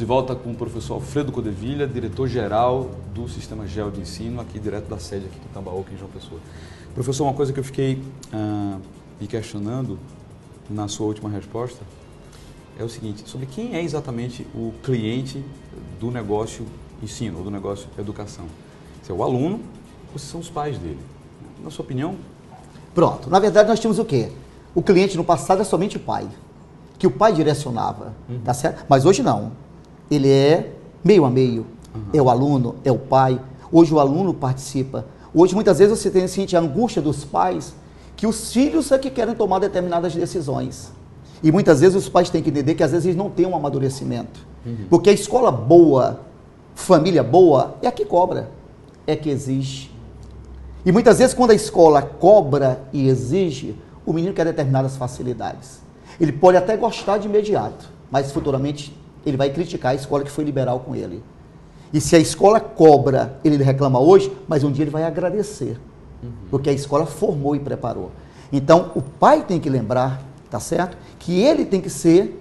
de volta com o professor Alfredo Codevilla, diretor-geral do Sistema GEL de Ensino, aqui direto da sede aqui do Tambaú, aqui em João Pessoa. Professor, uma coisa que eu fiquei me questionando na sua última resposta é o seguinte, sobre quem é exatamente o cliente do negócio ensino, ou do negócio educação. Se é o aluno ou se são os pais dele? Na sua opinião? Pronto. Na verdade, nós tínhamos o quê? O cliente no passado é somente o pai, que o pai direcionava, tá certo? Mas hoje não. Ele é meio a meio. É o aluno, é o pai. Hoje o aluno participa. Hoje, muitas vezes, você sente a angústia dos pais que os filhos é que querem tomar determinadas decisões. E muitas vezes os pais têm que entender que às vezes eles não têm um amadurecimento. Porque a escola boa, família boa, é a que cobra, é que exige. E muitas vezes quando a escola cobra e exige, o menino quer determinadas facilidades. Ele pode até gostar de imediato, mas futuramente ele vai criticar a escola que foi liberal com ele. E se a escola cobra, ele reclama hoje, mas um dia ele vai agradecer, porque a escola formou e preparou. Então, o pai tem que lembrar, tá certo? Que ele tem que ser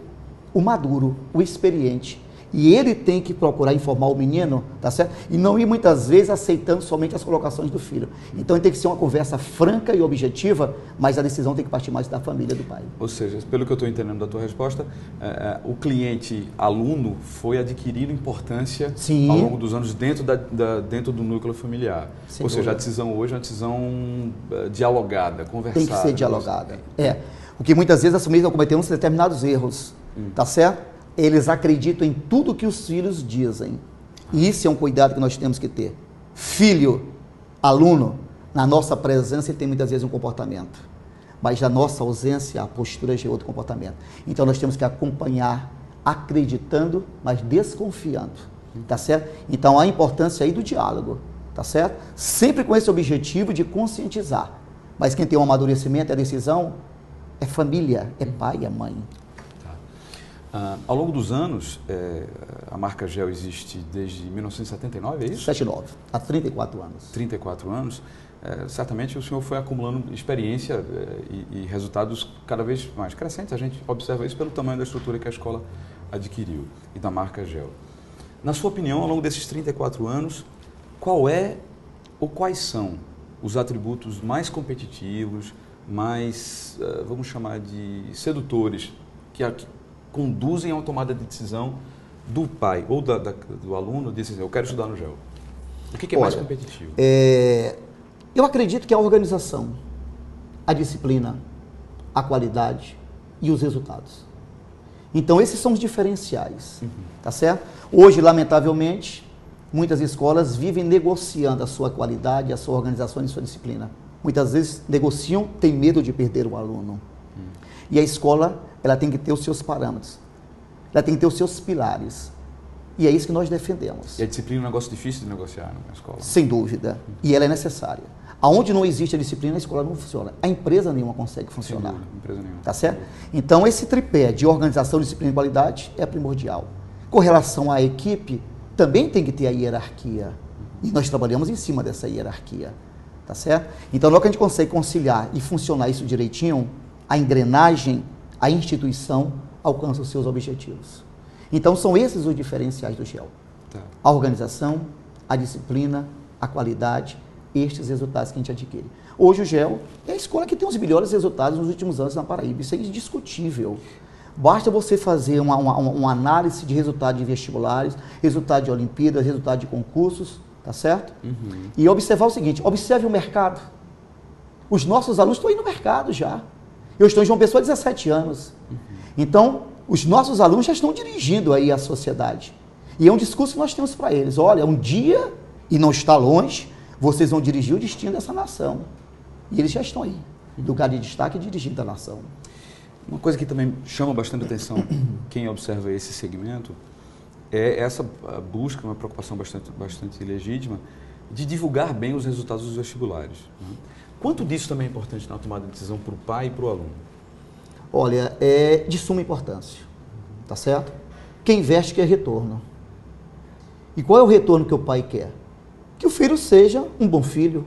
o maduro, o experiente. E ele tem que procurar informar o menino, tá certo? E não ir muitas vezes aceitando somente as colocações do filho. Então tem que ser uma conversa franca e objetiva, mas a decisão tem que partir mais da família do pai. Ou seja, pelo que eu estou entendendo da tua resposta, o cliente aluno foi adquirindo importância Sim. Ao longo dos anos dentro do núcleo familiar. Sem Ou seja, dúvida. a decisão hoje é uma decisão dialogada, conversada. Tem que ser dialogada. Porque muitas vezes as famílias estão cometendo determinados erros, tá certo? Eles acreditam em tudo que os filhos dizem. E isso é um cuidado que nós temos que ter. Filho, aluno, na nossa presença ele tem muitas vezes um comportamento. Mas na nossa ausência a postura é outro comportamento. Então nós temos que acompanhar, acreditando, mas desconfiando. Tá certo? Então há a importância aí do diálogo. Tá certo? Sempre com esse objetivo de conscientizar. Mas quem tem um amadurecimento e a decisão é família, é pai, é mãe. Ao longo dos anos, a marca GEL existe desde 1979, é isso? 79, há 34 anos. 34 anos. Certamente o senhor foi acumulando experiência e resultados cada vez mais crescentes. A gente observa isso pelo tamanho da estrutura que a escola adquiriu e da marca GEL. Na sua opinião, ao longo desses 34 anos, qual é ou quais são os atributos mais competitivos, mais, vamos chamar de sedutores, que conduzem a uma tomada de decisão do pai ou do aluno, dizer assim, eu quero estudar no GEL? O que é mais competitivo? Eu acredito que a organização, a disciplina, a qualidade e os resultados. Então, esses são os diferenciais, tá certo? Hoje, lamentavelmente, muitas escolas vivem negociando a sua qualidade, a sua organização e a sua disciplina. Muitas vezes negociam, têm medo de perder o aluno. E a escola, ela tem que ter os seus parâmetros, ela tem que ter os seus pilares. E é isso que nós defendemos. E a disciplina é um negócio difícil de negociar na escola? Sem dúvida. E ela é necessária. Aonde não existe a disciplina, a escola não funciona. A empresa nenhuma consegue funcionar. Sem dúvida, empresa nenhuma. Tá certo? Então, esse tripé de organização, disciplina e qualidade é primordial. Com relação à equipe, também tem que ter a hierarquia. E nós trabalhamos em cima dessa hierarquia. Tá certo? Então, logo que a gente consegue conciliar e funcionar isso direitinho, a engrenagem, a instituição alcança os seus objetivos. Então, são esses os diferenciais do GEL. Tá. A organização, a disciplina, a qualidade, estes resultados que a gente adquire. Hoje o GEL é a escola que tem os melhores resultados nos últimos anos na Paraíba. Isso é indiscutível. Basta você fazer uma análise de resultado de vestibulares, resultado de Olimpíadas, resultado de concursos, tá certo? E observar o seguinte, observe o mercado. Os nossos alunos estão aí no mercado já. Eu estou em João Pessoa há 17 anos. Então, os nossos alunos já estão dirigindo aí a sociedade. E é um discurso que nós temos para eles. Olha, um dia, e não está longe, vocês vão dirigir o destino dessa nação. E eles já estão aí, lugar de destaque dirigindo a nação. Uma coisa que também chama bastante atenção quem observa esse segmento é essa busca, uma preocupação bastante legítima, de divulgar bem os resultados dos vestibulares. Quanto disso também é importante na tomada de decisão para o pai e para o aluno? Olha, é de suma importância, tá certo? Quem investe quer retorno. E qual é o retorno que o pai quer? Que o filho seja um bom filho,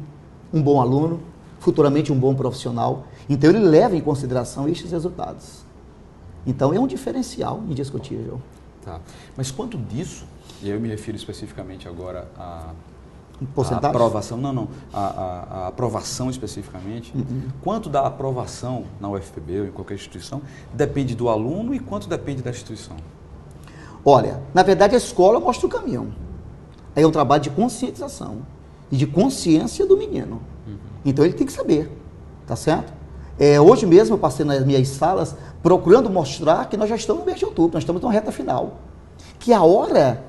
um bom aluno, futuramente um bom profissional. Então ele leva em consideração estes resultados. Então é um diferencial indiscutível. Tá. Mas quanto disso, e eu me refiro especificamente agora a Porcentagem? A aprovação, a aprovação especificamente, quanto da aprovação na UFPB ou em qualquer instituição depende do aluno e quanto depende da instituição? Olha, na verdade a escola mostra o caminho. Aí é um trabalho de conscientização e de consciência do menino. Então ele tem que saber, tá certo? Hoje mesmo eu passei nas minhas salas procurando mostrar que nós já estamos no mês de outubro, nós estamos numa reta final. Que a hora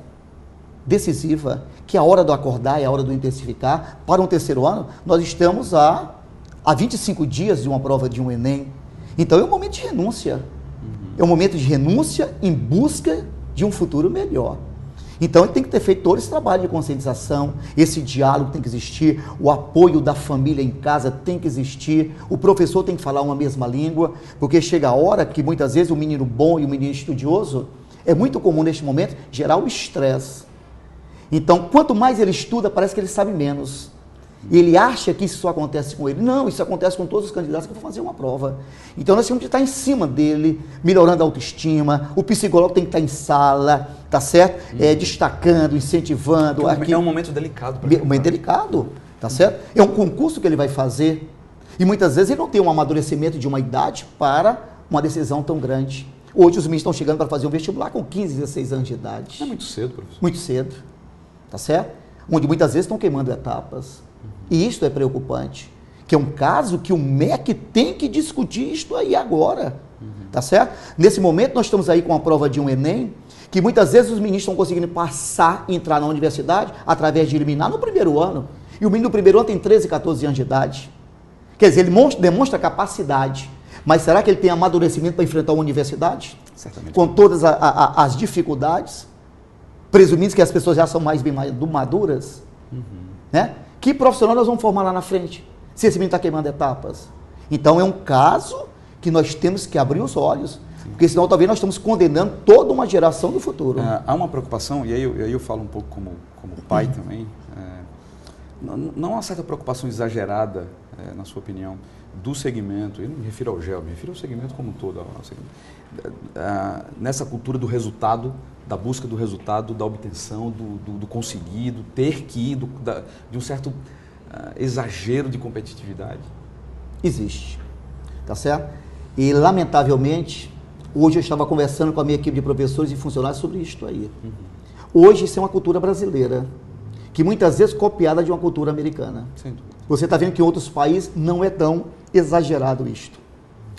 decisiva, que a hora do acordar e a hora do intensificar, para um terceiro ano, nós estamos a 25 dias de uma prova de um Enem. Então é um momento de renúncia. É um momento de renúncia em busca de um futuro melhor. Então ele tem que ter feito todo esse trabalho de conscientização, esse diálogo tem que existir, o apoio da família em casa tem que existir, o professor tem que falar uma mesma língua, porque chega a hora que muitas vezes o menino bom e o menino estudioso, é muito comum neste momento gerar o estresse. Então, quanto mais ele estuda, parece que ele sabe menos. E ele acha que isso só acontece com ele. Não, isso acontece com todos os candidatos que vão fazer uma prova. Então, nós temos que estar em cima dele, melhorando a autoestima. O psicólogo tem que estar em sala, tá certo? Destacando, incentivando. É um momento delicado. Um momento delicado, tá certo? É um concurso que ele vai fazer. E muitas vezes ele não tem um amadurecimento de uma idade para uma decisão tão grande. Hoje os meninos estão chegando para fazer um vestibular com 15, 16 anos de idade. É muito cedo, professor. Muito cedo, tá certo? Onde muitas vezes estão queimando etapas. E isto é preocupante, que é um caso que o MEC tem que discutir isto aí agora, tá certo? Nesse momento nós estamos aí com a prova de um Enem, que muitas vezes os meninos estão conseguindo passar e entrar na universidade através de eliminar no primeiro ano. E o menino do primeiro ano tem 13, 14 anos de idade. Quer dizer, ele demonstra capacidade, mas será que ele tem amadurecimento para enfrentar uma universidade? Certamente. Com todas as dificuldades, presumindo que as pessoas já são mais bem maduras, né? Que profissional nós vamos formar lá na frente, se esse menino está queimando etapas? Então é um caso que nós temos que abrir os olhos, porque senão talvez nós estamos condenando toda uma geração do futuro. Há uma preocupação, e aí eu falo um pouco como pai também, não há uma certa preocupação exagerada, na sua opinião, do segmento, eu não me refiro ao GEL, me refiro ao segmento como um todo, nessa cultura do resultado, da busca do resultado, da obtenção, do conseguir, do ter que ir, de um certo exagero de competitividade? Existe, tá certo? E lamentavelmente, hoje eu estava conversando com a minha equipe de professores e funcionários sobre isto aí. Hoje isso é uma cultura brasileira, que muitas vezes é copiada de uma cultura americana. Sem dúvida. Você está vendo que em outros países não é tão exagerado isto.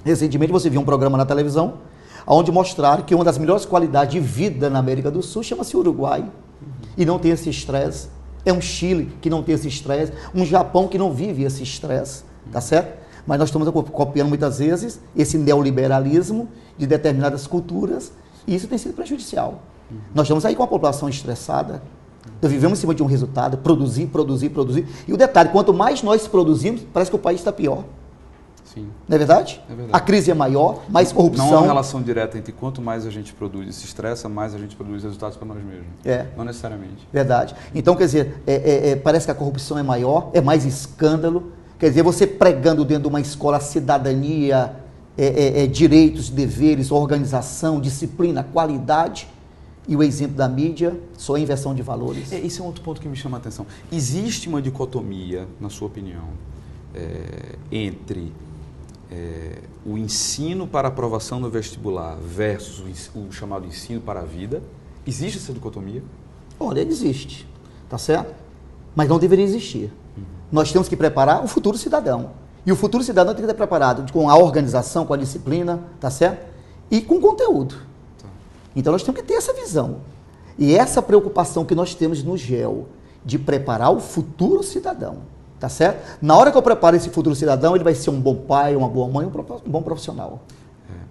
Recentemente você viu um programa na televisão onde mostraram que uma das melhores qualidades de vida na América do Sul chama-se Uruguai. E não tem esse estresse. É um Chile que não tem esse estresse, um Japão que não vive esse estresse, tá certo? Mas nós estamos copiando muitas vezes esse neoliberalismo de determinadas culturas e isso tem sido prejudicial. Nós estamos aí com a população estressada, nós vivemos em cima de um resultado, produzir. E o detalhe, quanto mais nós produzimos, parece que o país está pior. Sim. Não é verdade? É verdade. A crise é maior, mais corrupção. Não há uma relação direta entre quanto mais a gente produz e se estressa, mais a gente produz resultados para nós mesmos. Não necessariamente. Verdade. Então, quer dizer, parece que a corrupção é maior, é mais escândalo. Quer dizer, você pregando dentro de uma escola cidadania, direitos, deveres, organização, disciplina, qualidade, e o exemplo da mídia só é inversão de valores. Esse é um outro ponto que me chama a atenção. Existe uma dicotomia, na sua opinião, entre o ensino para aprovação no vestibular versus o chamado ensino para a vida? Existe essa dicotomia? Olha, existe, tá certo? Mas não deveria existir. Nós temos que preparar o futuro cidadão. E o futuro cidadão tem que estar preparado com a organização, com a disciplina, tá certo? E com conteúdo. Tá. Então nós temos que ter essa visão. E essa preocupação que nós temos no GEL, de preparar o futuro cidadão, tá certo? Na hora que eu preparo esse futuro cidadão, ele vai ser um bom pai, uma boa mãe, um bom profissional.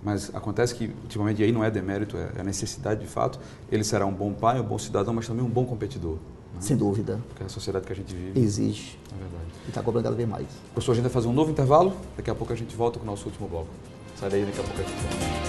Mas acontece que, ultimamente, aí não é demérito, é necessidade de fato, ele será um bom pai, um bom cidadão, mas também um bom competidor. Né? Sem dúvida. Porque é a sociedade que a gente vive. Exige. É verdade. E está cobrando cada vez mais. Professor, a gente vai fazer um novo intervalo, daqui a pouco a gente volta com o nosso último bloco. Sai daí, daqui a pouco a gente volta.